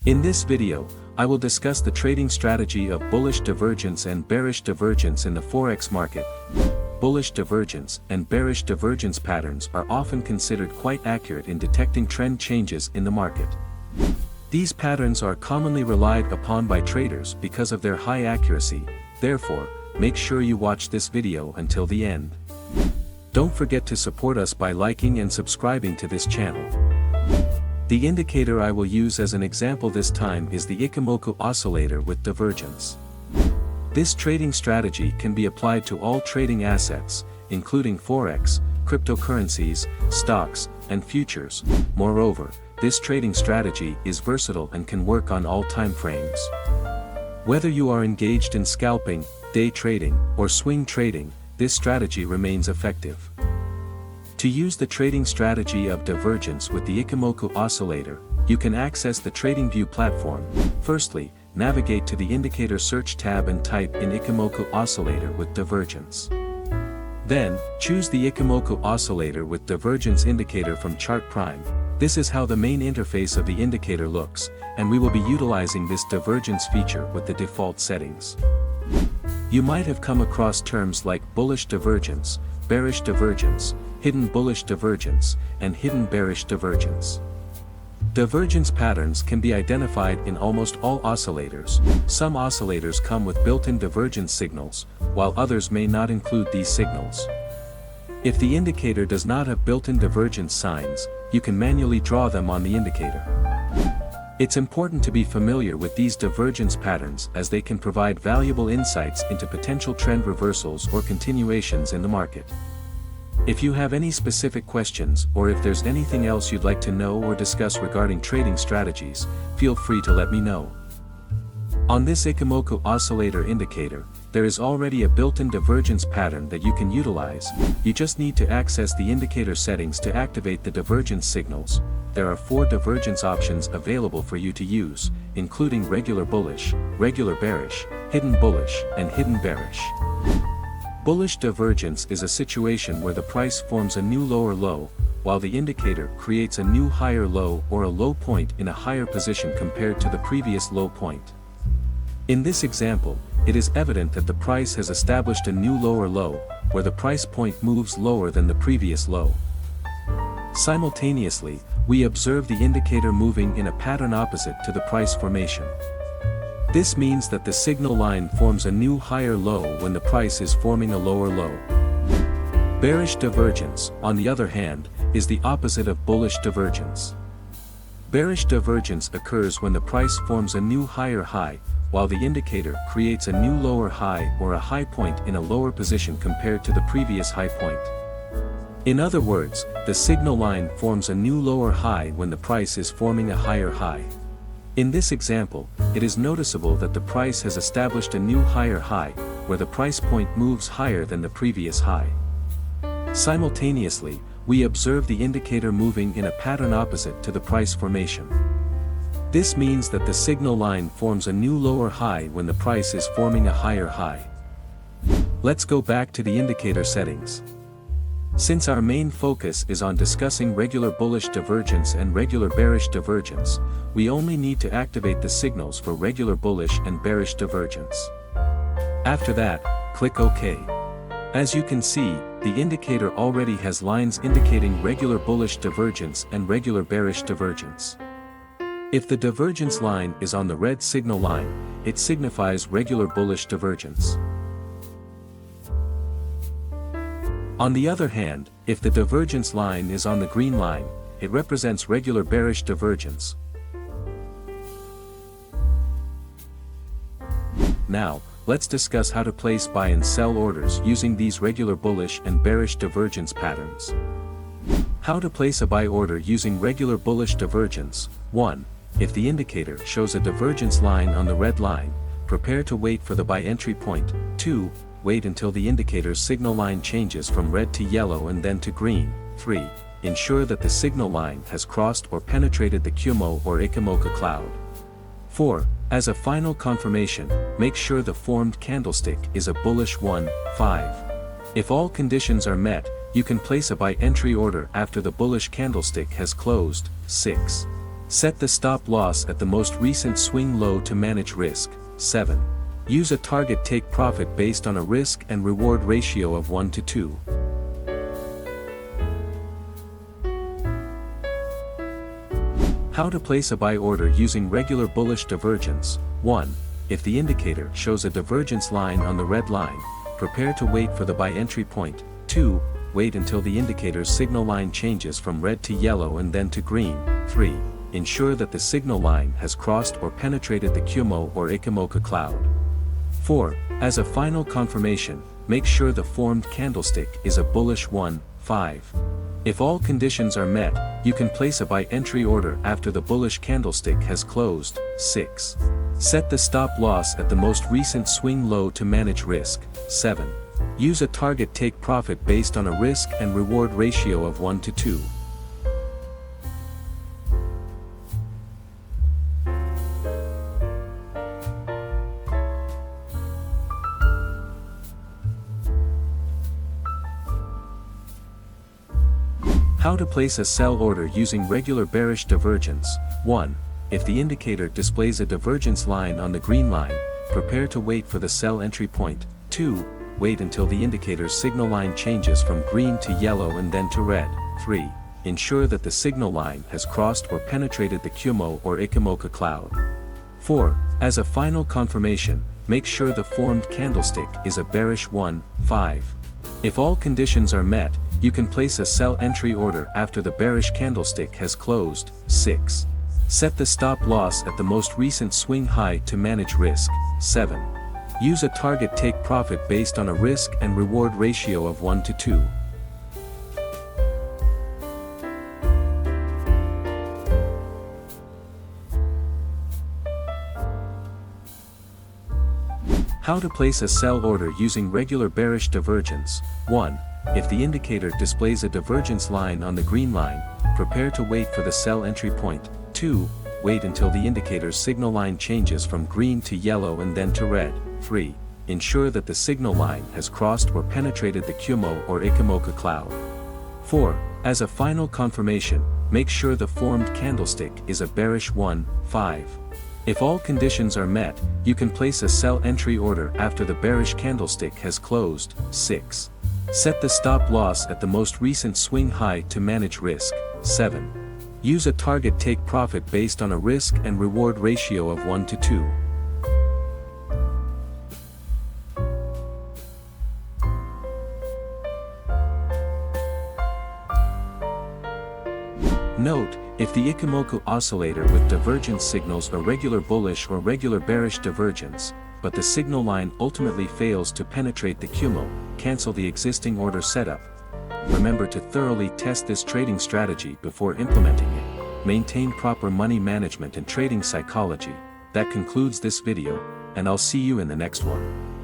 In this video, I will discuss the trading strategy of bullish divergence and bearish divergence in the Forex market. Bullish divergence and bearish divergence patterns are often considered quite accurate in detecting trend changes in the market. These patterns are commonly relied upon by traders because of their high accuracy, therefore, make sure you watch this video until the end. Don't forget to support us by liking and subscribing to this channel. The indicator I will use as an example this time is the Ichimoku Oscillator with divergence. This trading strategy can be applied to all trading assets, including Forex, cryptocurrencies, stocks, and futures. Moreover, this trading strategy is versatile and can work on all time frames. Whether you are engaged in scalping, day trading, or swing trading, this strategy remains effective. To use the trading strategy of divergence with the Ichimoku Oscillator, you can access the TradingView platform. Firstly, navigate to the Indicator Search tab and type in Ichimoku Oscillator with divergence. Then, choose the Ichimoku Oscillator with divergence indicator from ChartPrime. This is how the main interface of the indicator looks, and we will be utilizing this divergence feature with the default settings. You might have come across terms like bullish divergence, bearish divergence, hidden bullish divergence, and hidden bearish divergence. Divergence patterns can be identified in almost all oscillators. Some oscillators come with built-in divergence signals, while others may not include these signals. If the indicator does not have built-in divergence signs, you can manually draw them on the indicator. It's important to be familiar with these divergence patterns as they can provide valuable insights into potential trend reversals or continuations in the market. If you have any specific questions or if there's anything else you'd like to know or discuss regarding trading strategies, feel free to let me know. On this Ichimoku Oscillator indicator, there is already a built-in divergence pattern that you can utilize. You just need to access the indicator settings to activate the divergence signals. There are 4 divergence options available for you to use, including regular bullish, regular bearish, hidden bullish, and hidden bearish. Bullish divergence is a situation where the price forms a new lower low, while the indicator creates a new higher low or a low point in a higher position compared to the previous low point. In this example, it is evident that the price has established a new lower low, where the price point moves lower than the previous low. Simultaneously, we observe the indicator moving in a pattern opposite to the price formation. This means that the signal line forms a new higher low when the price is forming a lower low. Bearish divergence, on the other hand, is the opposite of bullish divergence. Bearish divergence occurs when the price forms a new higher high, while the indicator creates a new lower high or a high point in a lower position compared to the previous high point. In other words, the signal line forms a new lower high when the price is forming a higher high. In this example, it is noticeable that the price has established a new higher high, where the price point moves higher than the previous high. Simultaneously, we observe the indicator moving in a pattern opposite to the price formation. This means that the signal line forms a new lower high when the price is forming a higher high. Let's go back to the indicator settings. Since our main focus is on discussing regular bullish divergence and regular bearish divergence, we only need to activate the signals for regular bullish and bearish divergence. After that, click OK. As you can see, the indicator already has lines indicating regular bullish divergence and regular bearish divergence. If the divergence line is on the red signal line, it signifies regular bullish divergence. On the other hand, if the divergence line is on the green line, it represents regular bearish divergence. Now, let's discuss how to place buy and sell orders using these regular bullish and bearish divergence patterns. How to place a buy order using regular bullish divergence. 1. If the indicator shows a divergence line on the red line, prepare to wait for the buy entry point. 2. Wait until the indicator's signal line changes from red to yellow and then to green. 3. Ensure that the signal line has crossed or penetrated the Kumo or Ichimoku cloud. 4. As a final confirmation, make sure the formed candlestick is a bullish one. 5. If all conditions are met, you can place a buy entry order after the bullish candlestick has closed. 6. Set the stop loss at the most recent swing low to manage risk. 7. Use a target take profit based on a risk and reward ratio of 1 to 2. How to place a buy order using regular bullish divergence. 1. If the indicator shows a divergence line on the red line, prepare to wait for the buy entry point. 2. Wait until the indicator's signal line changes from red to yellow and then to green. 3. Ensure that the signal line has crossed or penetrated the Kumo or Ichimoku cloud. 4. As a final confirmation, make sure the formed candlestick is a bullish one. 5. If all conditions are met, you can place a buy entry order after the bullish candlestick has closed. 6. Set the stop loss at the most recent swing low to manage risk. 7. Use a target take profit based on a risk and reward ratio of 1 to 2. How to place a sell order using regular bearish divergence. 1. If the indicator displays a divergence line on the green line, prepare to wait for the sell entry point. 2. Wait until the indicator's signal line changes from green to yellow and then to red. 3. Ensure that the signal line has crossed or penetrated the Kumo or Ichimoku cloud. 4. As a final confirmation, make sure the formed candlestick is a bearish one. 5. If all conditions are met, you can place a sell entry order after the bearish candlestick has closed. 6. Set the stop loss at the most recent swing high to manage risk. 7. Use a target take profit based on a risk and reward ratio of 1 to 2. How to place a sell order using regular bearish divergence. 1. If the indicator displays a divergence line on the green line, prepare to wait for the sell entry point. 2. Wait until the indicator's signal line changes from green to yellow and then to red. 3. Ensure that the signal line has crossed or penetrated the Kumo or Ichimoku cloud. 4. As a final confirmation, make sure the formed candlestick is a bearish one. 5. If all conditions are met, you can place a sell entry order after the bearish candlestick has closed. 6. Set the stop loss at the most recent swing high to manage risk. 7. Use a target take profit based on a risk and reward ratio of 1 to 2. Note, if the Ichimoku oscillator with divergence signals a regular bullish or regular bearish divergence, but the signal line ultimately fails to penetrate the Kumo, cancel the existing order setup. Remember to thoroughly test this trading strategy before implementing it. Maintain proper money management and trading psychology. That concludes this video, and I'll see you in the next one.